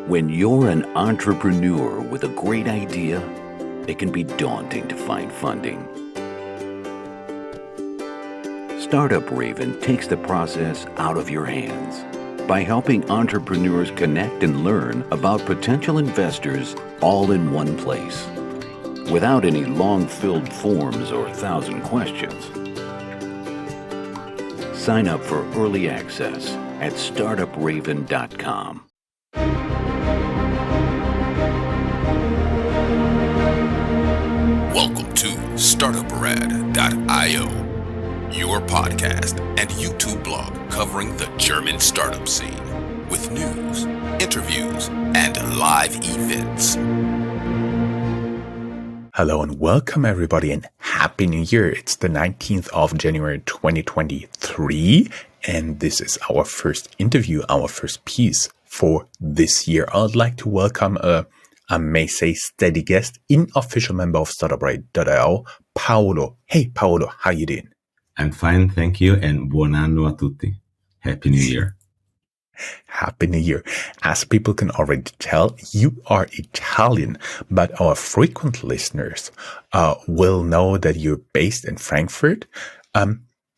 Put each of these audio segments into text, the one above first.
When you're an entrepreneur with a great idea, it can be daunting to find funding. Startup Raven takes the process out of your hands by helping entrepreneurs connect and learn about potential investors all in one place, without any long-filled forms or 1,000 questions. Sign up for early access at Startuprad.io. Welcome to Startuprad.io, your podcast and YouTube blog covering the German startup scene with news, interviews, and live events. Hello and welcome everybody and Happy New Year. It's the 19th of January 2023 and this is our first interview, our first piece for this year. I'd like to welcome I may say steady guest, unofficial member of Startuprad.io, Paolo. Hey Paolo, how you doing? I'm fine, thank you, and buon anno a tutti. Happy New Year. Happy New Year. As people can already tell, you are Italian, but our frequent listeners will know that you're based in Frankfurt.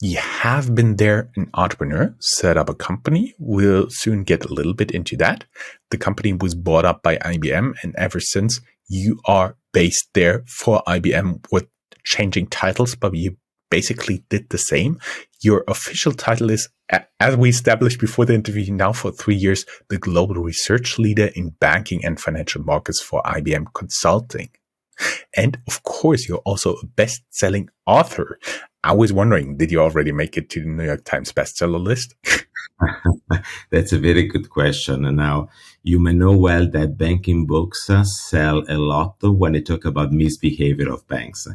You have been there an entrepreneur, set up a company. We'll soon get a little bit into that. The company was bought up by IBM, and ever since you are based there for IBM with changing titles, but you basically did the same. Your official title is, as we established before the interview, now for 3 years, the global research leader in banking and financial markets for IBM Consulting. And of course, you're also a best-selling author. I was wondering, did you already make it to the New York Times bestseller list? That's a very good question. And now, you may know well that banking books sell a lot when they talk about misbehavior of banks.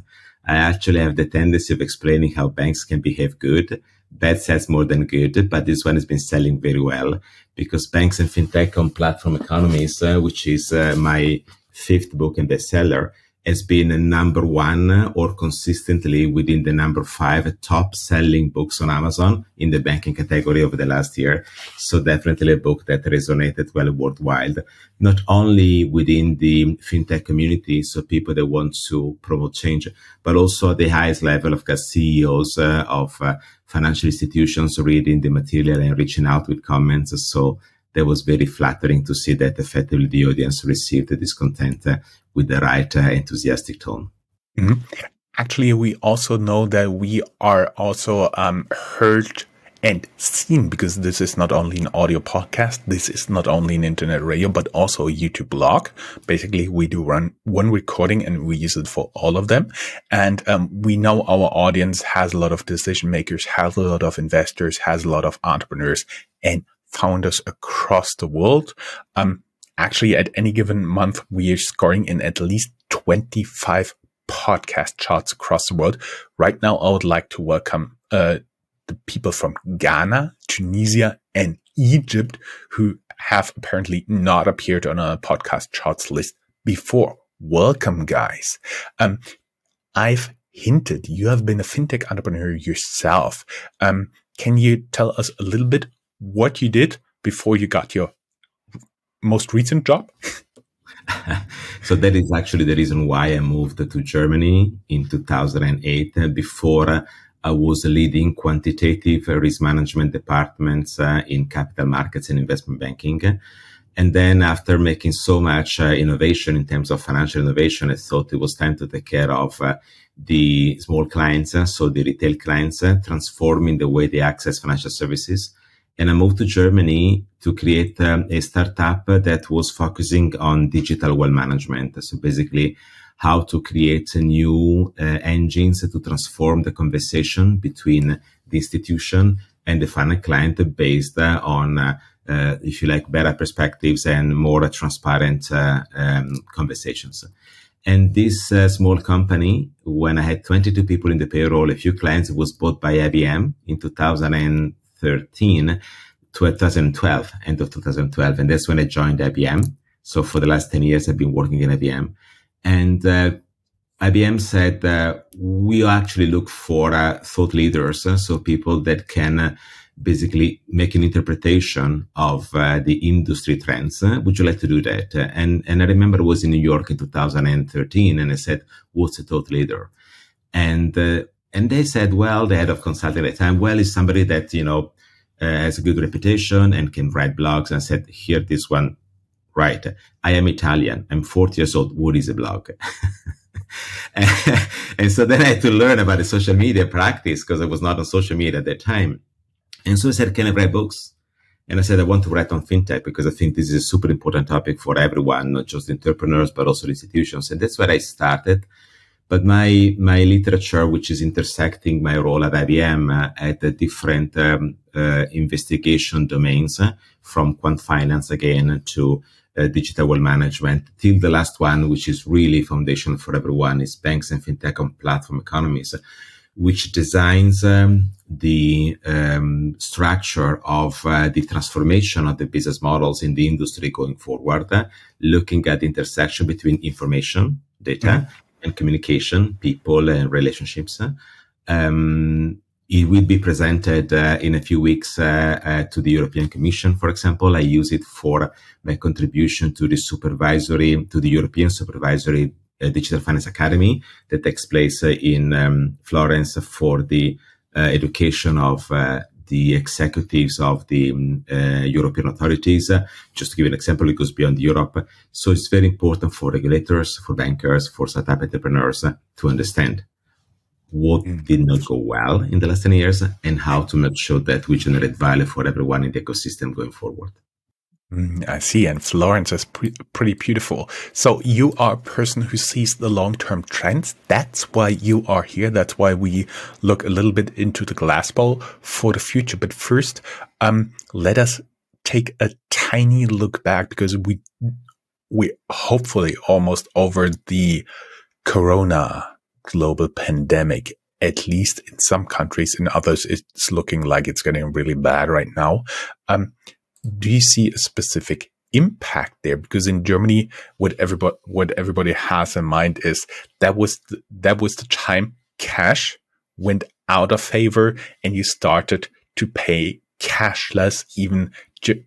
I actually have the tendency of explaining how banks can behave good. Bad sells more than good, but this one has been selling very well because Banks and Fintech on Platform Economies, which is my fifth book and bestseller, has been a number one or consistently within the number 5 top selling books on Amazon in the banking category over the last year. So definitely a book that resonated well worldwide, not only within the fintech community, so people that want to promote change, but also at the highest level of CEOs of financial institutions reading the material and reaching out with comments. So that was very flattering to see that effectively the audience received this content with the right enthusiastic tone. Mm-hmm. Actually, we also know that we are also heard and seen, because this is not only an audio podcast, this is not only an internet radio, but also a YouTube blog. Basically, we do run one recording and we use it for all of them. And we know our audience has a lot of decision makers, has a lot of investors, has a lot of entrepreneurs and founders across the world. Actually, at any given month, we are scoring in at least 25 podcast charts across the world. Right now, I would like to welcome the people from Ghana, Tunisia, and Egypt who have apparently not appeared on a podcast charts list before. Welcome, guys. I've hinted you have been a fintech entrepreneur yourself. Can you tell us a little bit what you did before you got your most recent job? So that is actually the reason why I moved to Germany in 2008. Before I was leading quantitative risk management departments in capital markets and investment banking. And then after making so much innovation in terms of financial innovation, I thought it was time to take care of the small clients, so the retail clients, transforming the way they access financial services. And I moved to Germany to create a startup that was focusing on digital wealth management. So basically, how to create new engines to transform the conversation between the institution and the final client based on, if you like, better perspectives and more transparent conversations. And this small company, when I had 22 people in the payroll, a few clients, was bought by IBM in 2012, end of 2012. And that's when I joined IBM. So for the last 10 years, I've been working in IBM. And IBM said, we actually look for thought leaders, so people that can basically make an interpretation of the industry trends. Would you like to do that? And I remember I was in New York in 2013, and I said, what's a thought leader? And they said, well, the head of consulting at the time, well, is somebody that, has a good reputation and can write blogs. And I said, here, this one, right. I am Italian. I'm 40 years old. What is a blog? And so then I had to learn about the social media practice because I was not on social media at that time. And so I said, can I write books? And I said, I want to write on fintech because I think this is a super important topic for everyone, not just entrepreneurs, but also institutions. And that's where I started. But my literature, which is intersecting my role at IBM at the different investigation domains, from quant finance again to digital wealth management, till the last one, which is really foundational for everyone, is banks and fintech on platform economies, which designs the structure of the transformation of the business models in the industry going forward, looking at the intersection between information, data, and communication, people and relationships. It will be presented in a few weeks to the European Commission, for example. I use it for my contribution to the European Supervisory Digital Finance Academy that takes place in Florence for the education of the executives of the European authorities. Just to give an example, it goes beyond Europe. So it's very important for regulators, for bankers, for startup entrepreneurs to understand what did not go well in the last 10 years and how to make sure that we generate value for everyone in the ecosystem going forward. I see. And Florence is pretty beautiful. So you are a person who sees the long-term trends. That's why you are here. That's why we look a little bit into the glass bowl for the future. But first, let us take a tiny look back, because we hopefully almost over the Corona global pandemic, at least in some countries. In others, it's looking like it's getting really bad right now. Do you see a specific impact there? Because in Germany, what everybody has in mind is that was the time cash went out of favor and you started to pay cashless, even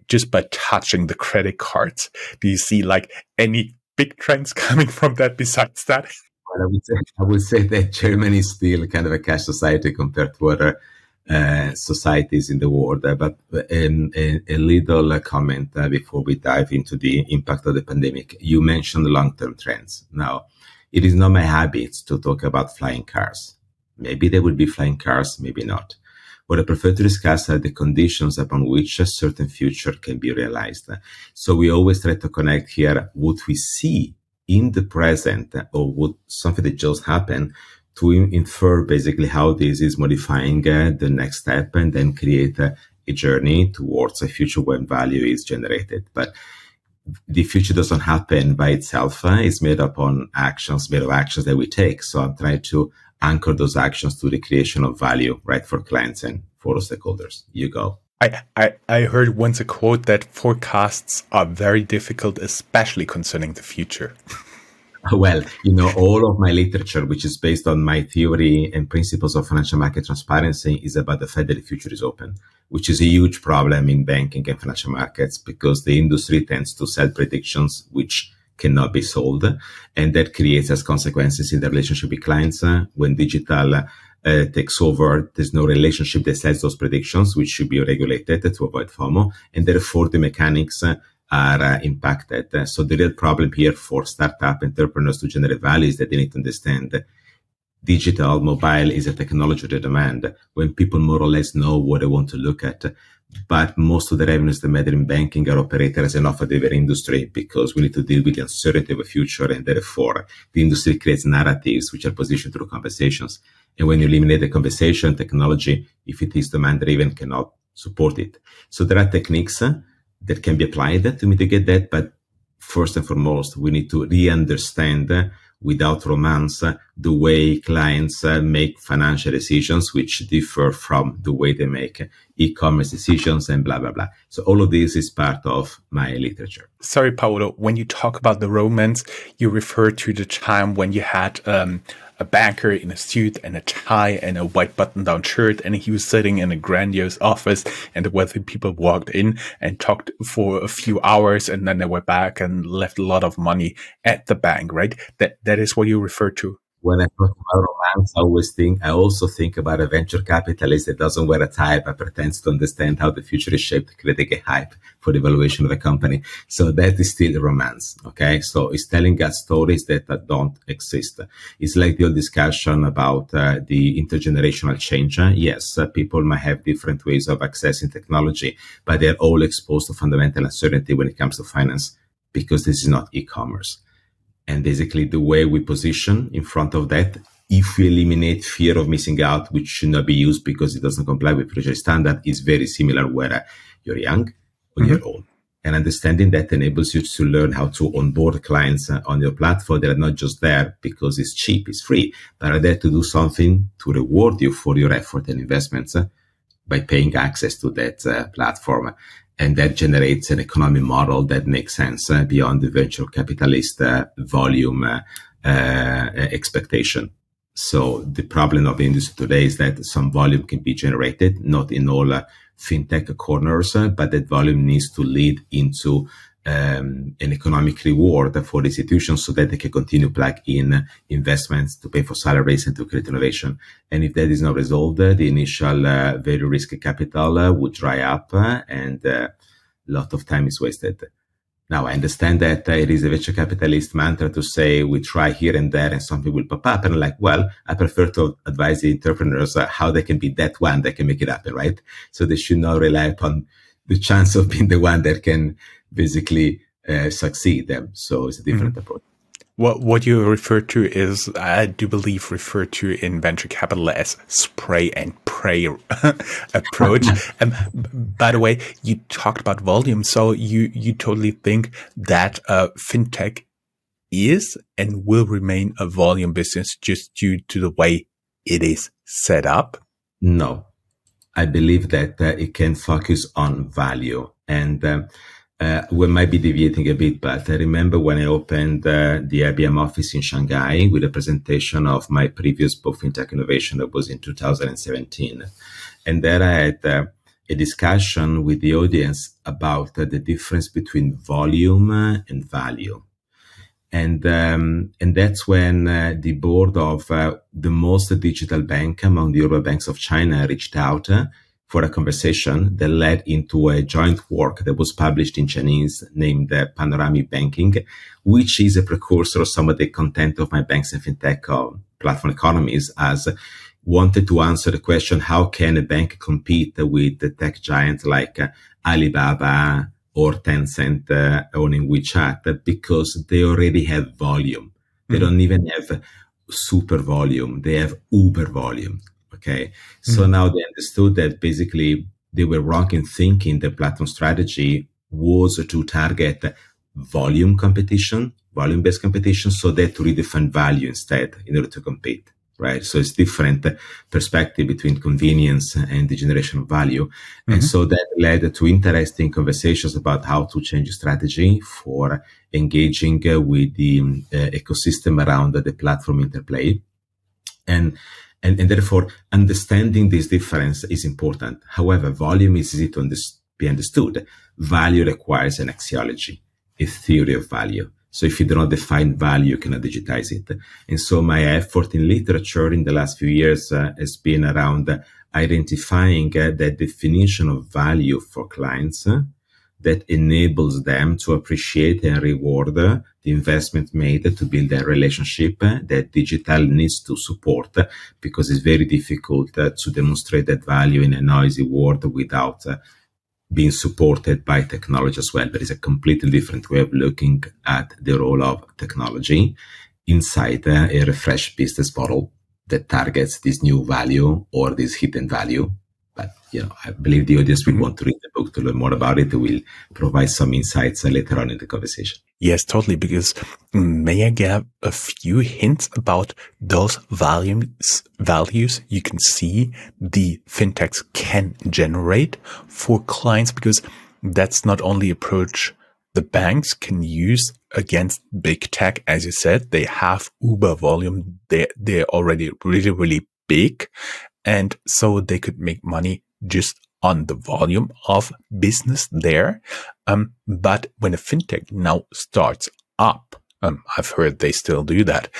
just by touching the credit cards. Do you see like any big trends coming from that besides that? Well, I would say that Germany is still kind of a cash society compared to other societies in the world. But a little comment before we dive into the impact of the pandemic. You mentioned long-term trends. Now, it is not my habit to talk about flying cars. Maybe there will be flying cars, maybe not. What I prefer to discuss are the conditions upon which a certain future can be realized. So we always try to connect here what we see in the present or what something that just happened to infer basically how this is modifying the next step and then create a journey towards a future when value is generated. But the future doesn't happen by itself. It's made of actions that we take. So I'm trying to anchor those actions to the creation of value, right, for clients and for stakeholders. You go. I heard once a quote that forecasts are very difficult, especially concerning the future. Well, all of my literature, which is based on my theory and principles of financial market transparency, is about the fact that the future is open, which is a huge problem in banking and financial markets because the industry tends to sell predictions which cannot be sold. And that creates as consequences in the relationship with clients. When digital takes over, there's no relationship that sets those predictions, which should be regulated to avoid FOMO. And therefore, the mechanics are impacted. So the real problem here for startup entrepreneurs to generate value is that they need to understand digital mobile is a technology to demand when people more or less know what they want to look at. But most of the revenues that matter in banking are operated as an offer-delivery industry because we need to deal with the uncertainty of the future, and therefore the industry creates narratives which are positioned through conversations. And when you eliminate the conversation, technology, if it is demand-driven, cannot support it. So there are techniques that can be applied to mitigate that, but first and foremost, we need to re-understand without romance the way clients make financial decisions, which differ from the way they make e-commerce decisions and blah, blah, blah. So all of this is part of my literature. Sorry, Paolo, when you talk about the romance, you refer to the time when you had a banker in a suit and a tie and a white button-down shirt, and he was sitting in a grandiose office, and the wealthy people walked in and talked for a few hours, and then they went back and left a lot of money at the bank, right? That is what you refer to. When I talk about romance, I also think about a venture capitalist that doesn't wear a tie but pretends to understand how the future is shaped, creating a hype for the valuation of the company. So that is still romance, okay? So it's telling us stories that don't exist. It's like the old discussion about the intergenerational change. Yes, people might have different ways of accessing technology, but they're all exposed to fundamental uncertainty when it comes to finance, because this is not e-commerce. And basically the way we position in front of that, if we eliminate fear of missing out, which should not be used because it doesn't comply with fiduciary standard, is very similar whether you're young or you're old. And understanding that enables you to learn how to onboard clients on your platform that are not just there because it's cheap, it's free, but are there to do something to reward you for your effort and investments by paying access to that platform. And that generates an economic model that makes sense beyond the venture capitalist volume expectation. So the problem of the industry today is that some volume can be generated, not in all fintech corners, but that volume needs to lead into an economic reward for the institutions so that they can continue plug in investments to pay for salaries and to create innovation. And if that is not resolved, the initial very risky capital would dry up and a lot of time is wasted. Now, I understand that it is a venture capitalist mantra to say we try here and there and something will pop up. And I'm like, well, I prefer to advise the entrepreneurs how they can be that one that can make it happen, right? So they should not rely upon the chance of being the one that can basically succeed them. So it's a different approach. What you refer to is, I do believe, referred to in venture capital as spray and pray approach. By the way, you talked about volume. So you totally think that fintech is and will remain a volume business just due to the way it is set up? No, I believe that it can focus on value. And we might be deviating a bit, but I remember when I opened the IBM office in Shanghai with a presentation of my previous book, Fintech Innovation, that was in 2017. And there I had a discussion with the audience about the difference between volume and value. And that's when the board of the most digital bank among the urban banks of China reached out for a conversation that led into a joint work that was published in Chinese named Panoramic Banking, which is a precursor of some of the content of my Banks and Fintech platform economies, as wanted to answer the question, how can a bank compete with the tech giants like Alibaba or Tencent owning WeChat, because they already have volume. They don't even have super volume. They have uber volume. Okay. So now they understood that basically they were wrong in thinking the platform strategy was to target volume competition, volume-based competition, so that to redefine value instead in order to compete. Right. So it's different perspective between convenience and the generation of value. And so that led to interesting conversations about how to change strategy for engaging with the ecosystem around the platform interplay. And therefore, understanding this difference is important. However, volume is easy to be understood. Value requires an axiology, a theory of value. So if you do not define value, you cannot digitize it. And so my effort in literature in the last few years has been around identifying the definition of value for clients that enables them to appreciate and reward the investment made to build a relationship that digital needs to support, because it's very difficult to demonstrate that value in a noisy world without being supported by technology as well. There is a completely different way of looking at the role of technology inside a refreshed business model that targets this new value or this hidden value But I believe the audience will want to read the book to learn more about it. We'll provide some insights later on in the conversation. Yes, totally. Because may I give a few hints about those values you can see the fintechs can generate for clients? Because that's not only approach the banks can use against big tech. As you said, they have uber volume. They're already really, really big. And so they could make money just on the volume of business there. But when a fintech now starts up, I've heard they still do that.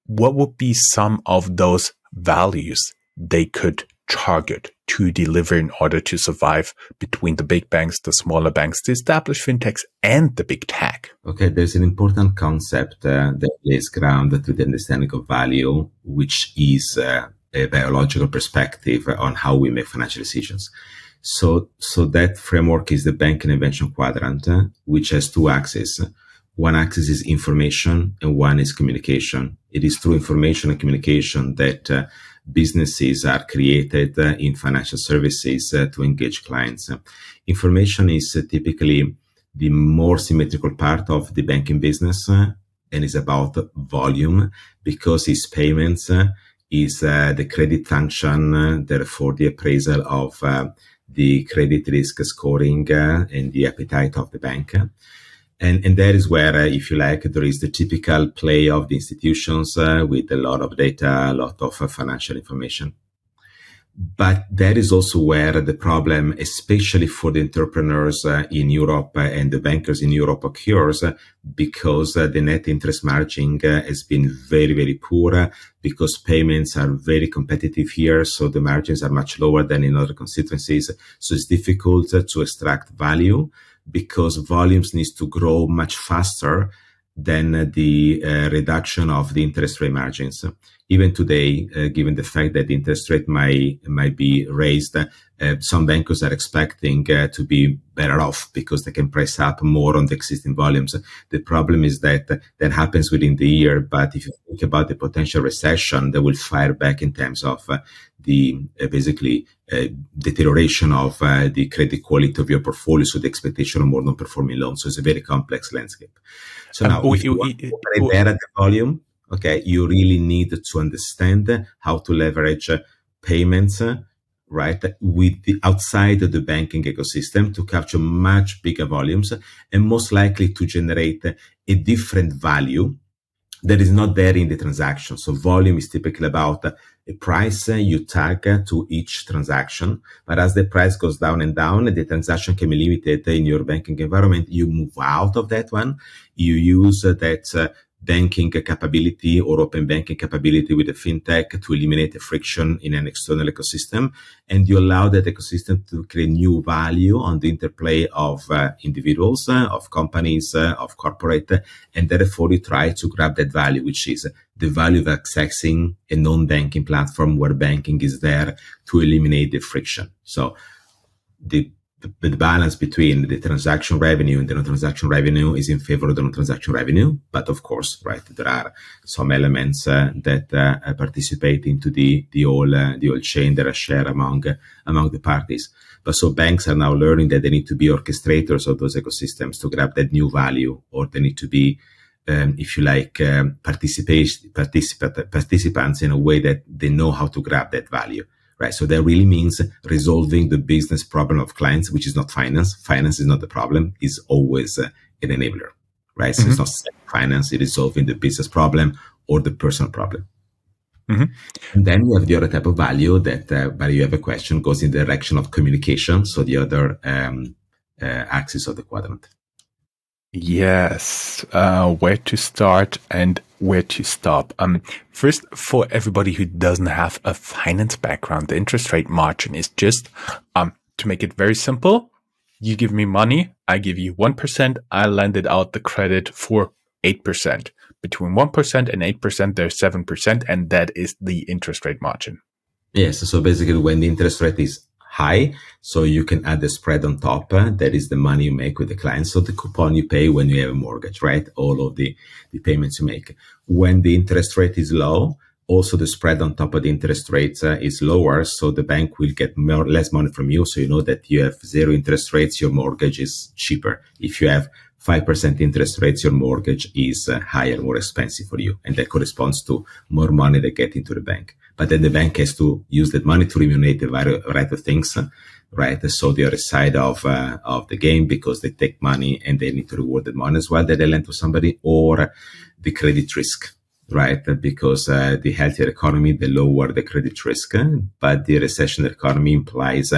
What would be some of those values they could target to deliver in order to survive between the big banks, the smaller banks, the established fintechs, and the big tech? Okay, there's an important concept that lays ground to the understanding of value, which is a biological perspective on how we make financial decisions. So that framework is the banking invention quadrant, which has two axes. One axis is information and one is communication. It is through information and communication that businesses are created in financial services to engage clients. Information is typically the more symmetrical part of the banking business and is about volume because it's payments, is the credit function, therefore the appraisal of the credit risk scoring and the appetite of the bank. And that is where, if you like, there is the typical play of the institutions with a lot of data, a lot of financial information. But that is also where the problem, especially for the entrepreneurs in Europe and the bankers in Europe, occurs because the net interest margin has been very, very poor because payments are very competitive here. So the margins are much lower than in other constituencies. So it's difficult to extract value because volumes needs to grow much faster than the reduction of the interest rate margins. Even today, given the fact that the interest rate might be raised, some bankers are expecting to be better off because they can price up more on the existing volumes. The problem is that that happens within the year. But if you think about the potential recession, that will fire back in terms of the basically deterioration of the credit quality of your portfolio. So the expectation of more non-performing loans. So it's a very complex landscape. So now, if you want to operate there at the volume, okay, you really need to understand how to leverage payments, right, with the outside of the banking ecosystem to capture much bigger volumes and most likely to generate a different value that is not there in the transaction. So volume is typically about a price you tag to each transaction. But as the price goes down and down, the transaction can be limited in your banking environment. You move out of that one. You use that banking capability or open banking capability with a fintech to eliminate the friction in an external ecosystem. And you allow that ecosystem to create new value on the interplay of individuals, of companies, of corporate. And therefore you try to grab that value, which is the value of accessing a non-banking platform where banking is there to eliminate the friction. So the balance between the transaction revenue and the non-transaction revenue is in favor of the non-transaction revenue. But of course, right, there are some elements that participate into the whole chain that are shared among the parties. But so banks are now learning that they need to be orchestrators of those ecosystems to grab that new value, or they need to be, if you like, participants in a way that they know how to grab that value. Right. So that really means resolving the business problem of clients, which is not finance. Finance is not the problem. It's always an enabler. Right. So it's not finance. It is solving the business problem or the personal problem. And then you have the other type of value that, but you have a question, goes in the direction of communication. So the other axis of the quadrant. Yes, where to start and where to stop. First, for everybody who doesn't have a finance background, the interest rate margin is just, to make it very simple, you give me money, I give you 1%, I lended out the credit for 8%. Between 1% and 8%, there's 7%, and that is the interest rate margin. Yes, so basically when the interest rate is high, so you can add the spread on top. That is the money you make with the client. So the coupon you pay when you have a mortgage, right? All of the payments you make. When the interest rate is low, Also, the spread on top of the interest rates is lower, so the bank will get less money from you. So you know that you have 0 interest rates, your mortgage is cheaper. If you have 5% interest rates, your mortgage is higher, more expensive for you. And that corresponds to more money that get into the bank. But then the bank has to use that money to remunerate the variety of things, right? So the other side of the game, because they take money and they need to reward the money as well that they lend to somebody, or the credit risk, right? Because the healthier economy, the lower the credit risk, but the recession economy implies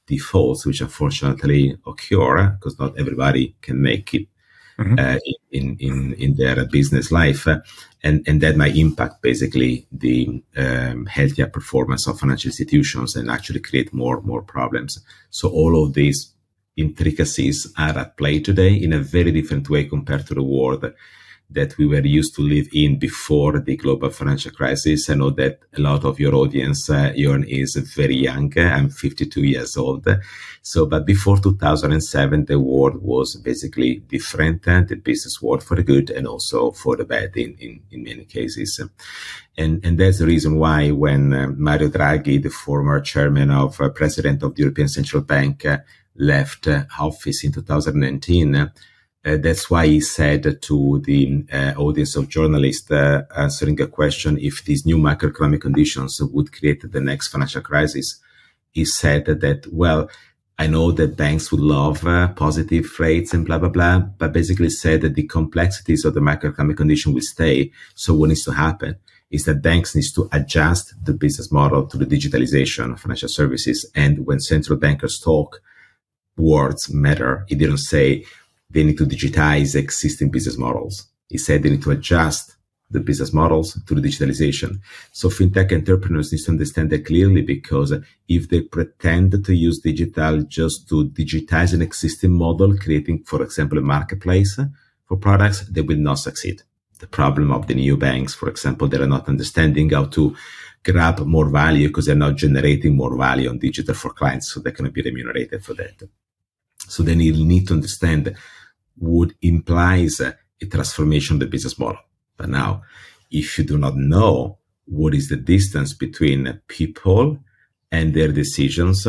defaults, which unfortunately occur because not everybody can make it in their business life, and that might impact basically the healthier performance of financial institutions and actually create more problems. So all of these intricacies are at play today in a very different way compared to the world that we were used to live in before the global financial crisis. I know that a lot of your audience, Jörn, is very young. I'm 52 years old. So, but before 2007, the world was basically different, the business world for the good and also for the bad in many cases. And that's the reason why when Mario Draghi, the former chairman of president of the European Central Bank, left office in 2019, that's why he said to the audience of journalists answering a question if these new macroeconomic conditions would create the next financial crisis. He said that, well, I know that banks would love positive rates and blah, blah, blah, but basically said that the complexities of the macroeconomic condition will stay. So what needs to happen is that banks need to adjust the business model to the digitalization of financial services. And when central bankers talk, words matter. He didn't say they need to digitize existing business models. He said they need to adjust the business models to the digitalization. So fintech entrepreneurs need to understand that clearly, because if they pretend to use digital just to digitize an existing model, creating, for example, a marketplace for products, they will not succeed. The problem of the new banks, for example, they are not understanding how to grab more value because they're not generating more value on digital for clients, so they're going to be remunerated for that. So they need to understand what implies a transformation of the business model. But now, if you do not know what is the distance between people and their decisions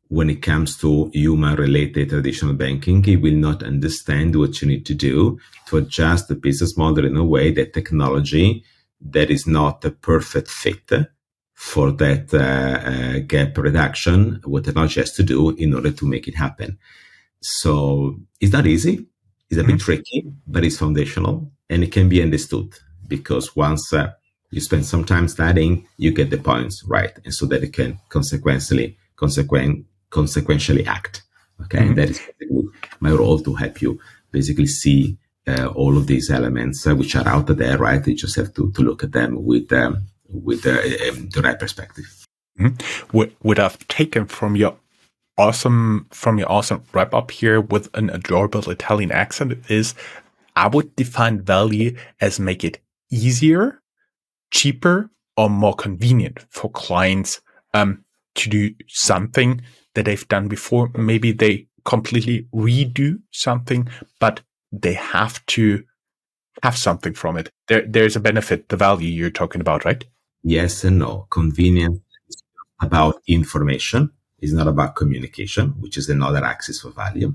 when it comes to human-related traditional banking, you will not understand what you need to do to adjust the business model in a way that technology that is not a perfect fit for that gap reduction, what technology has to do in order to make it happen. So it's not easy. It's a bit tricky, but it's foundational and it can be understood, because once you spend some time studying, you get the points right. And so that it can consequentially act. Okay. And that is my role, to help you basically see all of these elements which are out there, right? You just have to look at them with the right perspective. What I've taken from your awesome wrap up here with an adorable Italian accent is, I would define value as make it easier, cheaper, or more convenient for clients to do something that they've done before. Maybe they completely redo something, but they have to have something from it. There's a benefit, the value you're talking about, right? Yes and no. Convenience is about information. It's not about communication, which is another axis for value.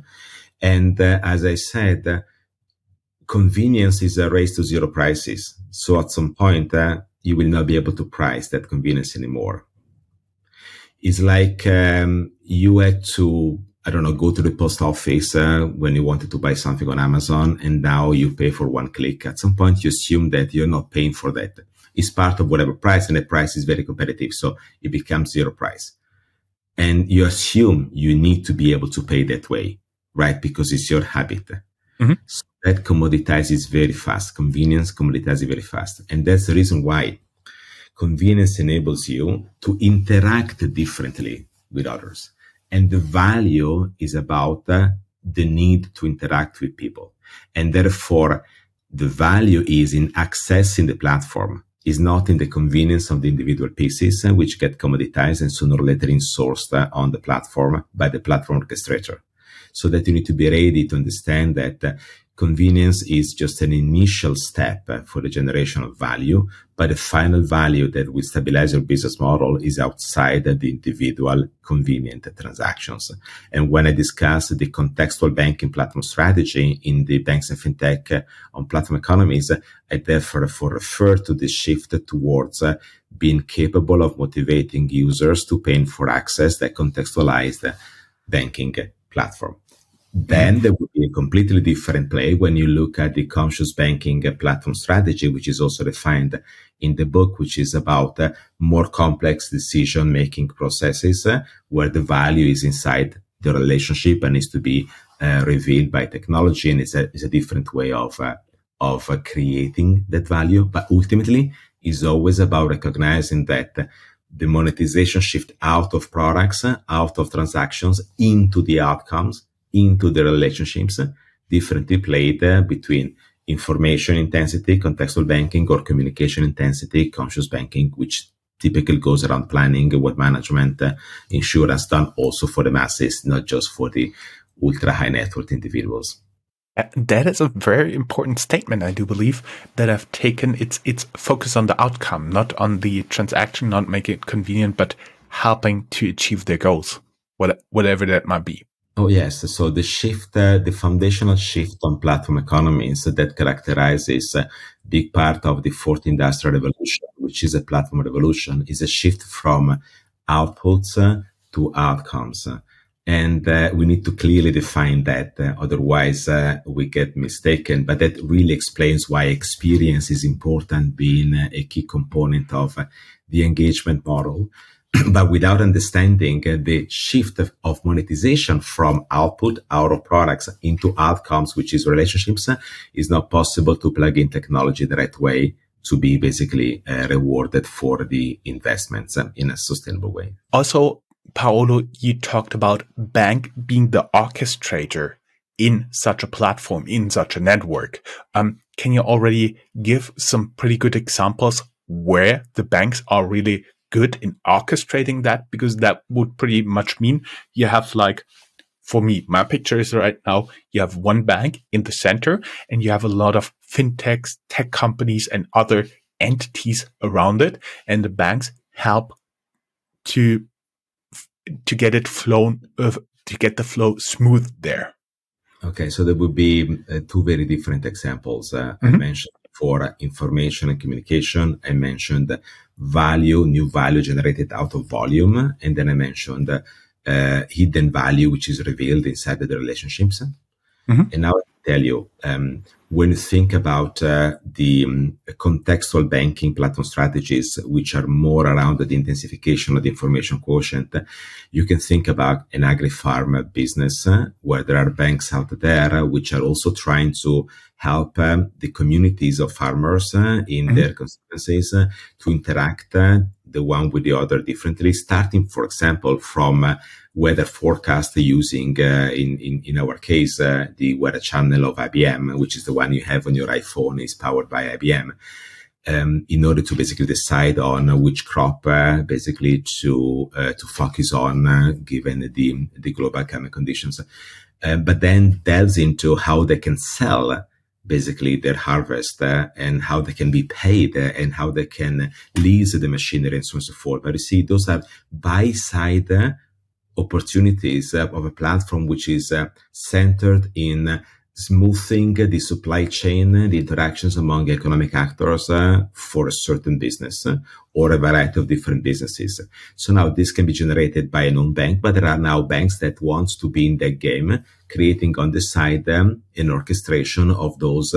And as I said, convenience is a race to zero prices. So at some point, you will not be able to price that convenience anymore. It's like you had to, go to the post office when you wanted to buy something on Amazon, and now you pay for one click. At some point, you assume that you're not paying for that. It's part of whatever price, and the price is very competitive. So it becomes zero price. And you assume you need to be able to pay that way, right? Because it's your habit. So that commoditizes very fast. Convenience commoditizes very fast. And that's the reason why convenience enables you to interact differently with others. And the value is about the need to interact with people. And therefore, the value is in accessing the platform, is not in the convenience of the individual pieces, which get commoditized and sooner or later insourced on the platform by the platform orchestrator. so that you need to be ready to understand that convenience is just an initial step for the generation of value, but the final value that will stabilize your business model is outside the individual convenient transactions. And when I discuss the contextual banking platform strategy in the banks and fintech on platform economies, I therefore refer to the shift towards being capable of motivating users to pay for access that contextualized banking platform. Then there would be a completely different play when you look at the conscious banking platform strategy, which is also defined in the book, which is about more complex decision-making processes where the value is inside the relationship and needs to be revealed by technology. And it's a different way of creating that value. But ultimately, it's always about recognizing that the monetization shift out of products, out of transactions, into the outcomes, into the relationships, differently played between information intensity, contextual banking, or communication intensity, conscious banking, which typically goes around planning, wealth management, insurance, done also for the masses, not just for the ultra high net worth individuals. That is a very important statement, I do believe, that I've taken. It's focus on the outcome, not on the transaction, not making it convenient, but helping to achieve their goals, whatever that might be. Oh, yes. So the shift, the foundational shift on platform economies that characterizes a big part of the fourth industrial revolution, which is a platform revolution, is a shift from outputs to outcomes. And we need to clearly define that. Otherwise, we get mistaken. But that really explains why experience is important, being a key component of the engagement model. But without understanding the shift of monetization from output, out of products, into outcomes, which is relationships, is not possible to plug in technology the right way to be basically rewarded for the investments in a sustainable way. Also, Paolo, you talked about bank being the orchestrator in such a platform, in such a network. Can you already give some pretty good examples where the banks are really good in orchestrating that? Because that would pretty much mean you have, like, for me, my picture is right now, you have one bank in the center and you have a lot of fintechs, tech companies and other entities around it. And the banks help to get it to get the flow smooth there. Okay, so there would be two very different examples. I mentioned for information and communication, I mentioned value, new value generated out of volume, and then I mentioned hidden value, which is revealed inside the relationships. And now I tell you, when you think about the contextual banking platform strategies, which are more around the intensification of the information quotient, you can think about an agri-farm business where there are banks out there which are also trying to help the communities of farmers in their constituencies to interact the one with the other differently, starting, for example, from weather forecast using, in our case, the weather channel of IBM, which is the one you have on your iPhone, is powered by IBM, in order to basically decide on which crop basically to focus on, given the global climate conditions. But then delves into how they can sell basically their harvest and how they can be paid and how they can lease the machinery and so on and so forth. But you see, those are buy-side opportunities of a platform which is centered in smoothing the supply chain, the interactions among economic actors for a certain business or a variety of different businesses. So now this can be generated by a non-bank, but there are now banks that want to be in that game, creating on the side an orchestration of those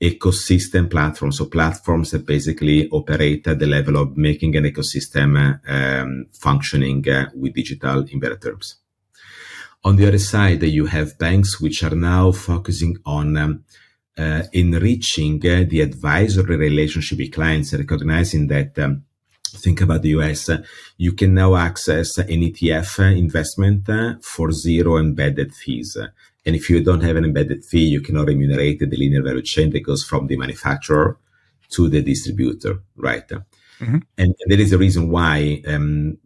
ecosystem platforms, so platforms that basically operate at the level of making an ecosystem functioning with digital in better terms. On the other side, you have banks which are now focusing on enriching the advisory relationship with clients, recognizing that, think about the US, you can now access an ETF investment for zero embedded fees. And if you don't have an embedded fee, you cannot remunerate the linear value chain that goes from the manufacturer to the distributor, right? And that is the reason why,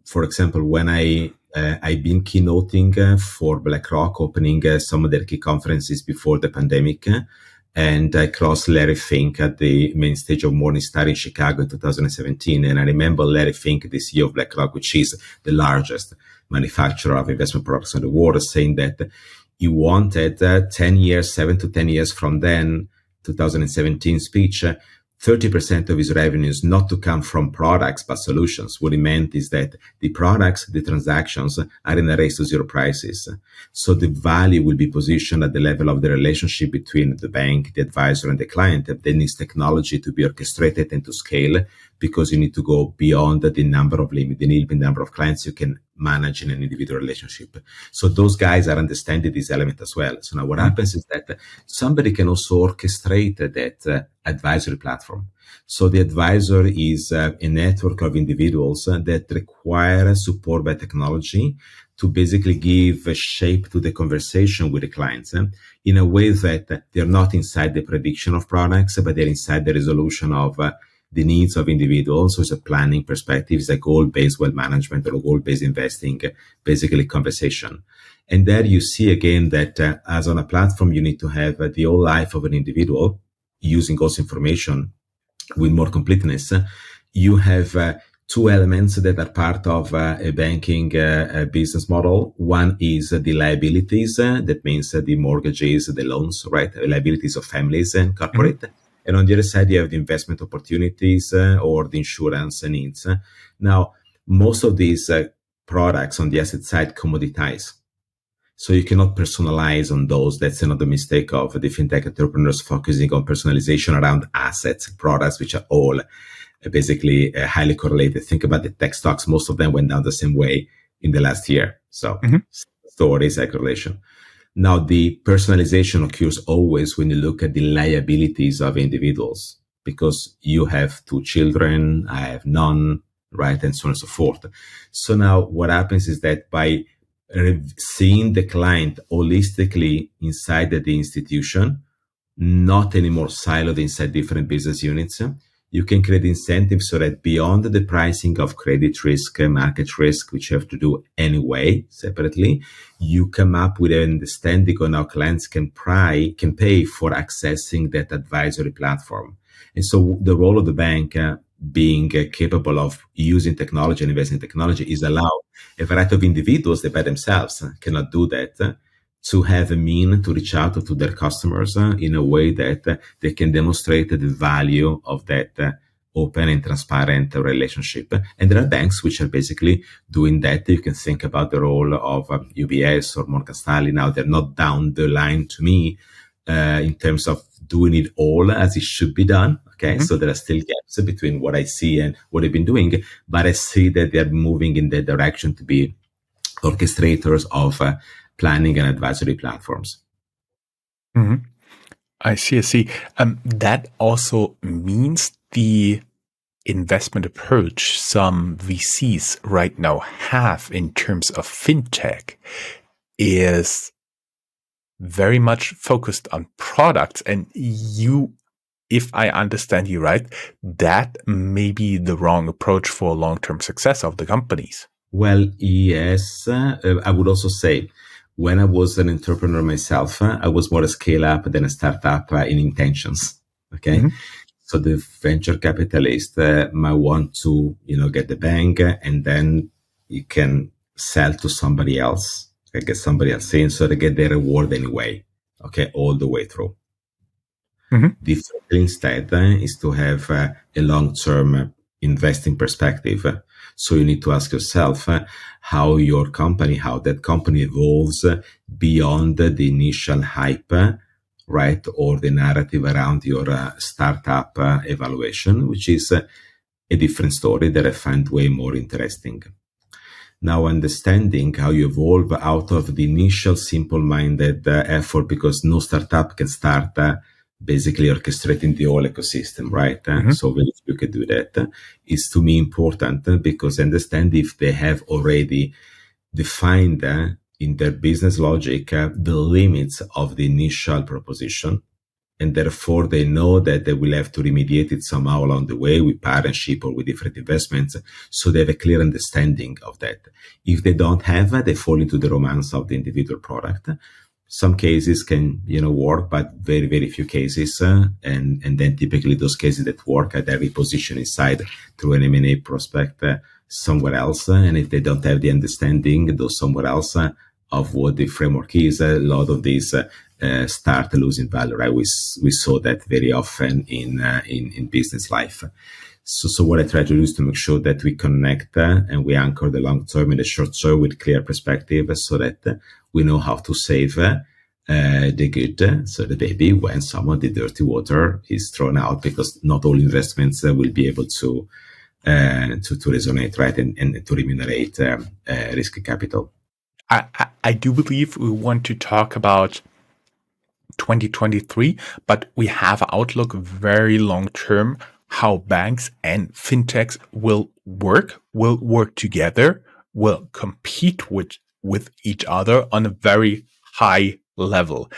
for example, when I I've been keynoting for BlackRock, opening some of their key conferences before the pandemic. And I crossed Larry Fink at the main stage of Morningstar in Chicago in 2017. And I remember Larry Fink, the CEO of BlackRock, which is the largest manufacturer of investment products in the world, saying that he wanted 10 years, 7 to 10 years from then, 2017 speech, 30% of his revenues not to come from products, but solutions. What he meant is that the products, the transactions are in a race to zero prices. So the value will be positioned at the level of the relationship between the bank, the advisor, and the client. That needs technology to be orchestrated and to scale, because you need to go beyond the number of limits, the number of clients you can manage in an individual relationship. So those guys are understanding this element as well. So now what happens is that somebody can also orchestrate that advisory platform. So the advisor is a network of individuals that require support by technology to basically give a shape to the conversation with the clients in a way that they're not inside the prediction of products, but they're inside the resolution of the needs of individuals. So it's a planning perspective, it's a goal-based wealth management or goal-based investing, basically conversation. And there you see again that as on a platform, you need to have the whole life of an individual using also information with more completeness. You have two elements that are part of a banking business model. One is the liabilities, that means the mortgages, the loans, right? The liabilities of families and corporate. Mm-hmm. And on the other side, you have the investment opportunities or the insurance needs. Now, most of these products on the asset side commoditize. So you cannot personalize on those. That's another mistake of the fintech entrepreneurs focusing on personalization around assets, products, which are all basically highly correlated. Think about the tech stocks. Most of them went down the same way in the last year. So stories, correlation. Now, the personalization occurs always when you look at the liabilities of individuals, because you have 2 children, I have none, right? And so on and so forth. So now what happens is that by seeing the client holistically inside the institution, not anymore siloed inside different business units, you can create incentives so that beyond the pricing of credit risk, market risk, which you have to do anyway separately, you come up with an understanding on how clients can pay for accessing that advisory platform. And so the role of the bank being capable of using technology and investing in technology is allow a variety of individuals that by themselves cannot do that to have a mean to reach out to their customers in a way that they can demonstrate the value of that open and transparent relationship. And there are banks which are basically doing that. You can think about the role of UBS or Morgan Stanley. Now, they're not down the line to me in terms of doing it all as it should be done. Okay, so there are still gaps between what I see and what they've been doing, but I see that they're moving in that direction to be orchestrators of planning and advisory platforms. Mm-hmm. I see. That also means the investment approach some VCs right now have in terms of fintech is very much focused on products. And you, if I understand you right, that may be the wrong approach for long-term success of the companies. Well, yes. I would also say, when I was an entrepreneur myself, I was more a scale up than a startup in intentions. Okay. Mm-hmm. So the venture capitalist might want to, get the bank, and then you can sell to somebody else, get somebody else in, so they get their reward anyway. Okay. All the way through. Mm-hmm. The thing instead is to have a long-term investing perspective. So you need to ask yourself how that company evolves beyond the initial hype, right? Or the narrative around your startup evaluation, which is a different story that I find way more interesting. Now, understanding how you evolve out of the initial simple-minded effort, because no startup can start basically orchestrating the whole ecosystem, right? So very few can do that. Is to me important because understand if they have already defined in their business logic the limits of the initial proposition, and therefore they know that they will have to remediate it somehow along the way with partnership or with different investments. So they have a clear understanding of that. If they don't have, they fall into the romance of the individual product. Some cases can, work, but very, very few cases. And then typically those cases that work are then repositioned inside through an M&A prospect somewhere else. And if they don't have the understanding, those somewhere else of what the framework is, a lot of these start losing value, right? We saw that very often in business life. So what I try to do is to make sure that we connect and we anchor the long term and the short term with clear perspective, so that we know how to save the good, so the baby, when some of the dirty water is thrown out, because not all investments will be able to resonate, right, and to remunerate risk capital. I do believe we want to talk about 2023, but we have outlook very long term, how banks and fintechs will work together, will compete with each other on a very high level.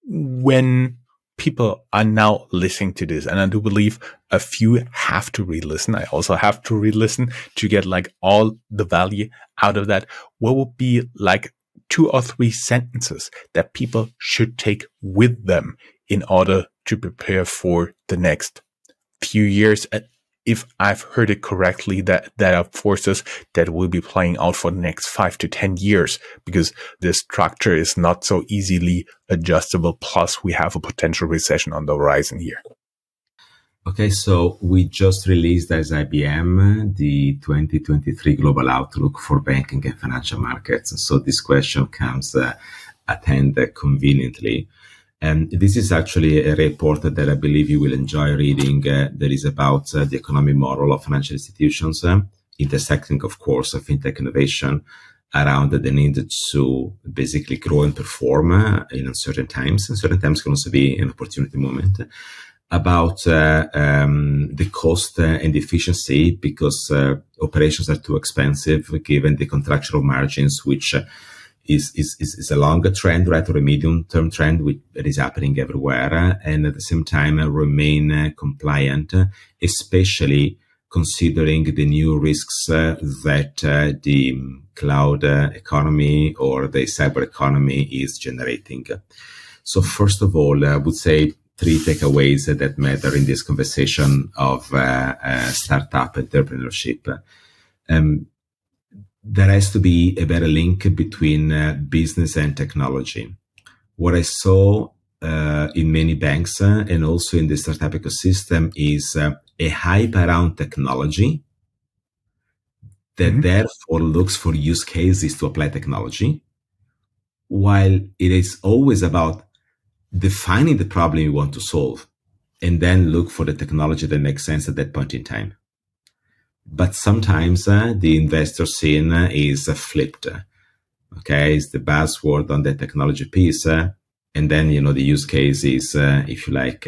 When people are now listening to this, and I do believe a few have to re-listen, I also have to re-listen to get like all the value out of that. What would be like 2 or 3 sentences that people should take with them in order to prepare for the next few years? If I've heard it correctly, that are forces that will be playing out for the next 5 to 10 years, because the structure is not so easily adjustable. Plus, we have a potential recession on the horizon here. Okay, so we just released as IBM the 2023 Global Outlook for Banking and Financial Markets. So this question comes at hand conveniently. And this is actually a report that I believe you will enjoy reading. That is about the economic model of financial institutions, intersecting, of course, of fintech innovation around the need to basically grow and perform in uncertain times. And certain times can also be an opportunity moment. About the cost and efficiency, because operations are too expensive given the contractual margins, which is a longer trend, right, or a medium-term trend, which is happening everywhere, and at the same time remain compliant, especially considering the new risks that the cloud economy or the cyber economy is generating. So first of all, I would say 3 takeaways that matter in this conversation of startup entrepreneurship. There has to be a better link between business and technology. What I saw in many banks and also in the startup ecosystem is a hype around technology that therefore looks for use cases to apply technology, while it is always about defining the problem you want to solve and then look for the technology that makes sense at that point in time. But sometimes the investor scene is flipped. Okay, it's the buzzword on the technology piece, and then the use case is, if you like,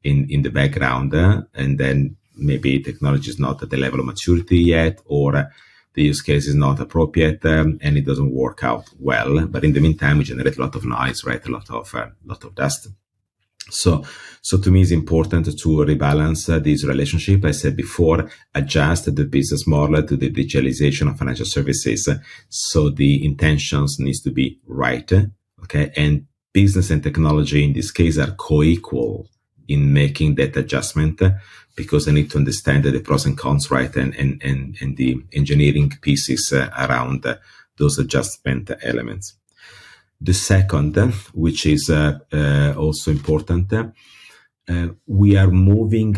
in the background, and then maybe technology is not at the level of maturity yet, or the use case is not appropriate, and it doesn't work out well. But in the meantime, we generate a lot of noise, right? A lot of dust. So to me, it's important to rebalance this relationship. I said before, adjust the business model to the digitalization of financial services. So the intentions needs to be right. Okay. And business and technology in this case are co-equal in making that adjustment, because I need to understand the pros and cons, right? And the engineering pieces around those adjustment elements. The second, which is also important, we are moving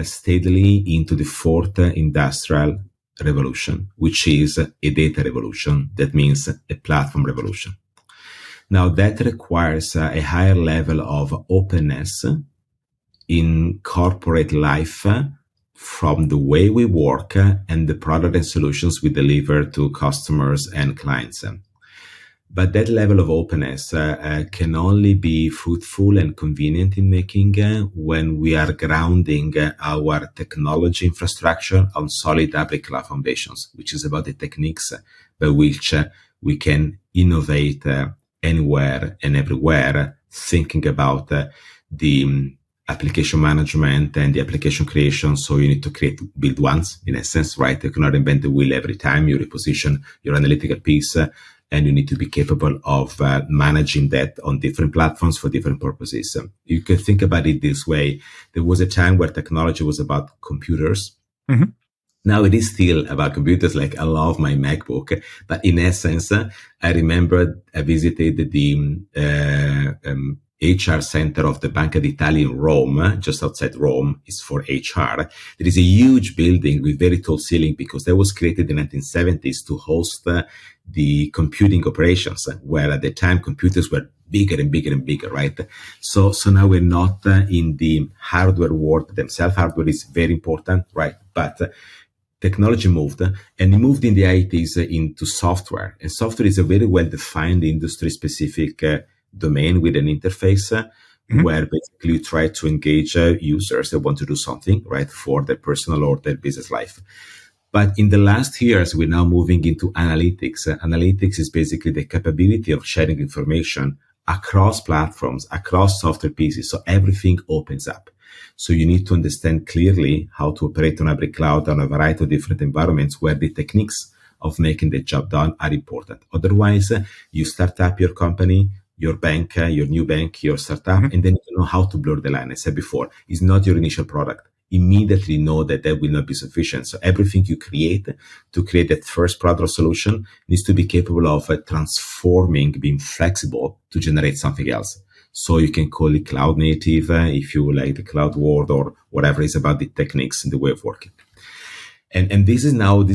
steadily into the 4th industrial revolution, which is a data revolution. That means a platform revolution. Now, that requires a higher level of openness in corporate life from the way we work and the product and solutions we deliver to customers and clients. But that level of openness can only be fruitful and convenient in making when we are grounding our technology infrastructure on solid public cloud foundations, which is about the techniques by which we can innovate anywhere and everywhere thinking about the application management and the application creation. So you need to build once, in essence, right? You cannot invent the wheel every time. You reposition your analytical piece, and you need to be capable of managing that on different platforms for different purposes. You can think about it this way. There was a time where technology was about computers. Mm-hmm. Now it is still about computers. Like, I love my MacBook, but in essence, I remember I visited the HR center of the Banca d'Italia in Rome, just outside Rome. Is for HR. There is a huge building with very tall ceiling because that was created in the 1970s to host the computing operations, where at the time computers were bigger and bigger and bigger, right? So now we're not in the hardware world themselves. Hardware is very important, right? But technology moved, and it moved in the 80s into software. And software is a very well-defined industry-specific domain with an interface where basically you try to engage users that want to do something, right, for their personal or their business life. But in the last years, we're now moving into analytics. Analytics is basically the capability of sharing information across platforms, across software pieces. So everything opens up. So you need to understand clearly how to operate on every cloud on a variety of different environments where the techniques of making the job done are important. Otherwise, you start up your company, your bank, your new bank, your startup, and then you don't know how to blur the line. I said before, it's not your initial product. Immediately know that will not be sufficient. So everything you create to create that first product or solution needs to be capable of transforming, being flexible to generate something else. So you can call it cloud native if you like the cloud world or whatever is about the techniques and the way of working. And this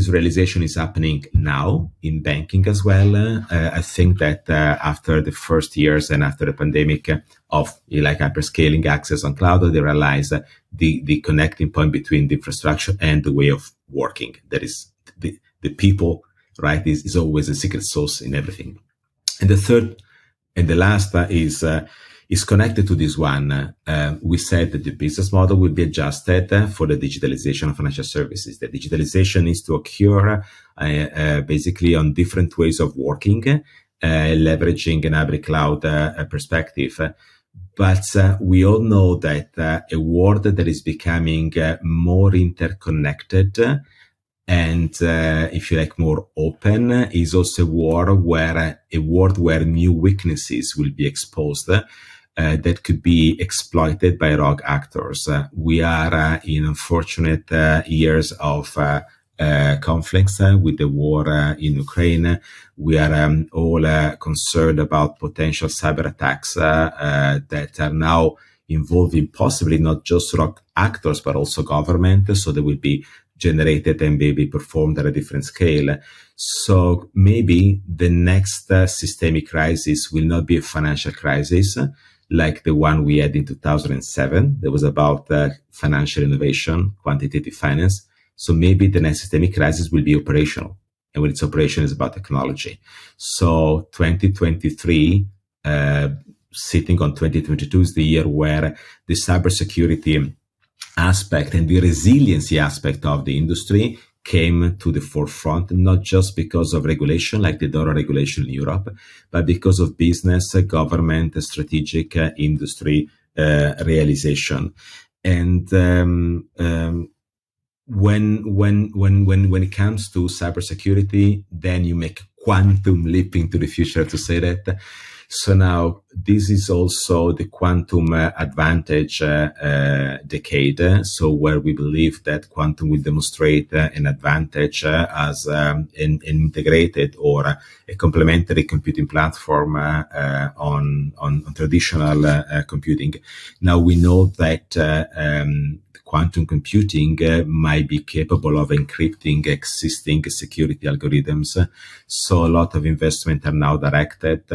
realization is happening now in banking as well. I think that after the first years and after the pandemic of like hyperscaling access on cloud, they realize the connecting point between the infrastructure and the way of working. That is the people, right, is always a secret sauce in everything. And the third and the last is connected to this one. We said that the business model will be adjusted for the digitalization of financial services. The digitalization needs to occur basically on different ways of working, leveraging an hybrid cloud perspective. But we all know that a world that is becoming more interconnected and if you like, more open is also a world where new weaknesses will be exposed that could be exploited by rogue actors. We are in unfortunate years of conflicts with the war in Ukraine. We are all concerned about potential cyber attacks that are now involving possibly not just rogue actors, but also government. So they will be generated and maybe performed at a different scale. So maybe the next systemic crisis will not be a financial crisis like the one we had in 2007. That was about financial innovation, quantitative finance. So maybe the next systemic crisis will be operational. And when it's operation, it's about technology. So 2023, sitting on 2022 is the year where the cybersecurity aspect and the resiliency aspect of the industry came to the forefront, not just because of regulation like the DORA regulation in Europe, but because of business, government, strategic industry realization. And when it comes to cybersecurity, then you make quantum leap into the future, to say that. So now this is also the quantum advantage decade. So where we believe that quantum will demonstrate an advantage as an integrated or a complementary computing platform on traditional computing. Now we know that quantum computing might be capable of encrypting existing security algorithms. So a lot of investment are now directed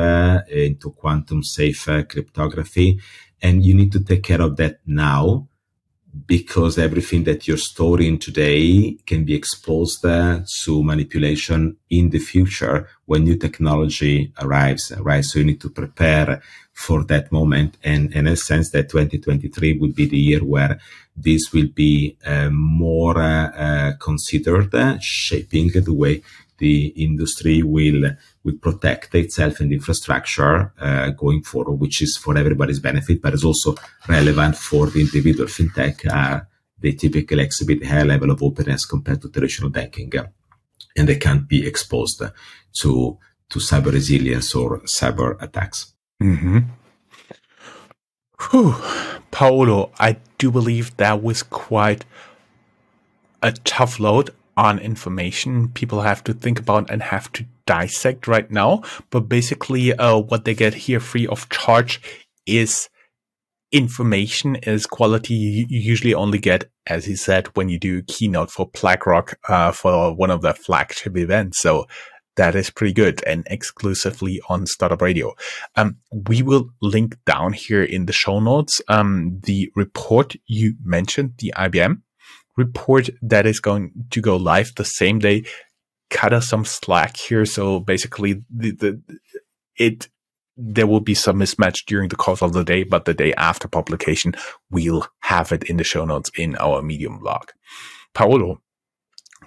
into quantum safe cryptography. And you need to take care of that now, because everything that you're storing today can be exposed to manipulation in the future when new technology arrives, right? So you need to prepare for that moment. And in a sense that 2023 would be the year where this will be more considered, shaping the way the industry will protect itself and infrastructure going forward, which is for everybody's benefit, but is also relevant for the individual fintech. They typically exhibit a higher level of openness compared to traditional banking, and they can't be exposed to cyber resilience or cyber attacks. Mm-hmm. Whew. Paolo, I do believe that was quite a tough load on information people have to think about and have to dissect right now. But basically, what they get here free of charge is information, is quality you usually only get, as he said, when you do a keynote for BlackRock for one of their flagship events. So that is pretty good, and exclusively on Startup Radio. We will link down here in the show notes the report you mentioned, the IBM report that is going to go live the same day. Cut us some slack here. So basically, there will be some mismatch during the course of the day, but the day after publication, we'll have it in the show notes in our Medium blog. Paolo,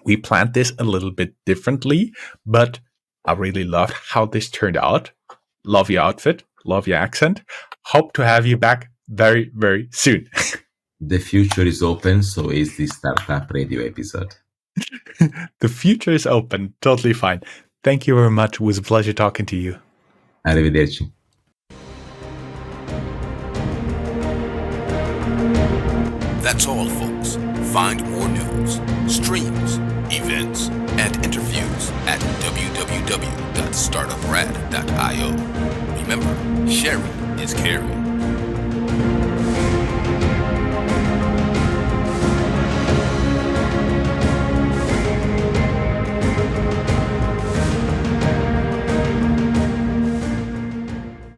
we planned this a little bit differently, but I really loved how this turned out. Love your outfit. Love your accent. Hope to have you back very, very soon. The future is open, so is the Startup Radio episode. The future is open. Totally fine. Thank you very much. It was a pleasure talking to you. Arrivederci. That's all, folks. Find more news, streams, events, and interviews at www.startuprad.io. Remember, sharing is caring.